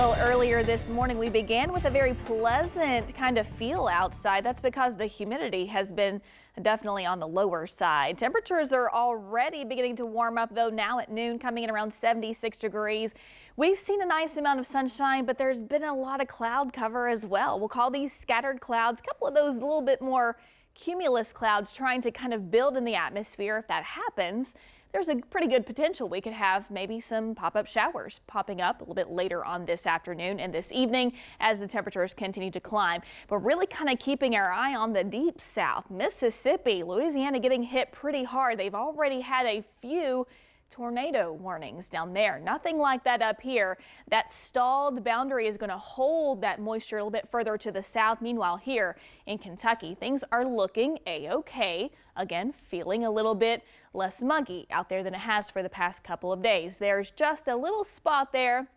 Well, earlier this morning, we began with a very pleasant kind of feel outside. That's because the humidity has been definitely on the lower side. Temperatures are already beginning to warm up, though, now at noon, coming in around 76 degrees. We've seen a nice amount of sunshine, but there's been a lot of cloud cover as well. We'll call these scattered clouds, a couple of those a little bit more cumulus clouds trying to kind of build in the atmosphere. If that happens, there's a pretty good potential we could have maybe some pop-up showers popping up a little bit later on this afternoon and this evening as the temperatures continue to climb. But really kind of keeping our eye on the deep south. Mississippi, Louisiana getting hit pretty hard. They've already had a few tornado warnings down there. Nothing like that up here. That stalled boundary is going to hold that moisture a little bit further to the south. Meanwhile, here in Kentucky, things are looking a-okay. Again, feeling a little bit less muggy out there than it has for the past couple of days. There's just a little spot there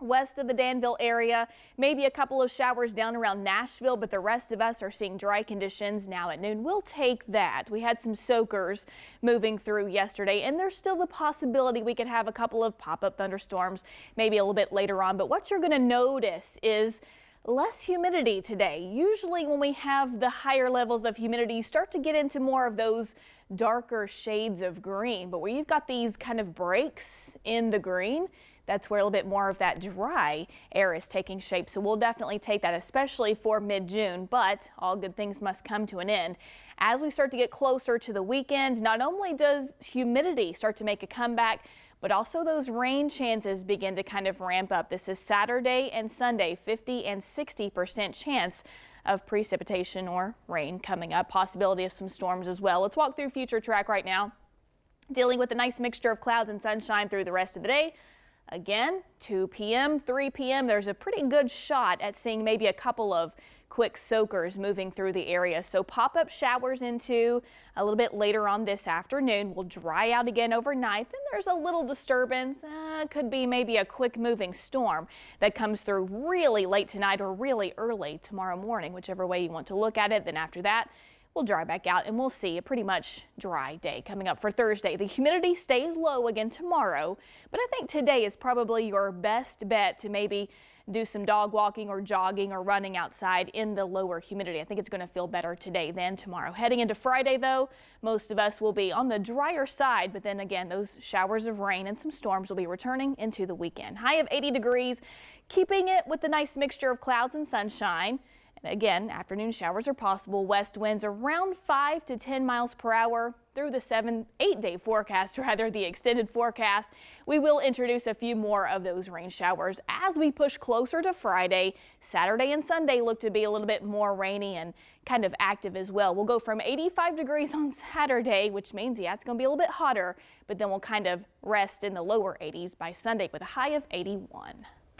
west of the Danville area, maybe a couple of showers down around Nashville, but the rest of us are seeing dry conditions now at noon. We'll take that. We had some soakers moving through yesterday, and there's still the possibility we could have a couple of pop-up thunderstorms maybe a little bit later on. But what you're going to notice is less humidity today. Usually when we have the higher levels of humidity, you start to get into more of those darker shades of green. But where you've got these kind of breaks in the green, that's where a little bit more of that dry air is taking shape. So we'll definitely take that, especially for mid-June. But all good things must come to an end. As we start to get closer to the weekend, not only does humidity start to make a comeback, but also those rain chances begin to kind of ramp up. This is Saturday and Sunday, 50 and 60% chance of precipitation or rain coming up. Possibility of some storms as well. Let's walk through future track right now. Dealing with a nice mixture of clouds and sunshine through the rest of the day. Again, 2 p.m., 3 p.m., there's a pretty good shot at seeing maybe a couple of quick soakers moving through the area. So pop-up showers into a little bit later on this afternoon. Will dry out again overnight. Then there's a little disturbance. Could be maybe a quick moving storm that comes through really late tonight or really early tomorrow morning, whichever way you want to look at it. Then after that, we'll dry back out and we'll see a pretty much dry day coming up for Thursday. The humidity stays low again tomorrow, but I think today is probably your best bet to maybe do some dog walking or jogging or running outside in the lower humidity. I think it's going to feel better today than tomorrow. Heading into Friday, though, most of us will be on the drier side, but then again, those showers of rain and some storms will be returning into the weekend. High of 80 degrees, keeping it with the nice mixture of clouds and sunshine. Again, afternoon showers are possible. West winds around 5 to 10 miles per hour through the 8-day forecast, rather the extended forecast. We will introduce a few more of those rain showers as we push closer to Friday. Saturday and Sunday look to be a little bit more rainy and kind of active as well. We'll go from 85 degrees on Saturday, which means, yeah, it's going to be a little bit hotter, but then we'll kind of rest in the lower 80s by Sunday with a high of 81.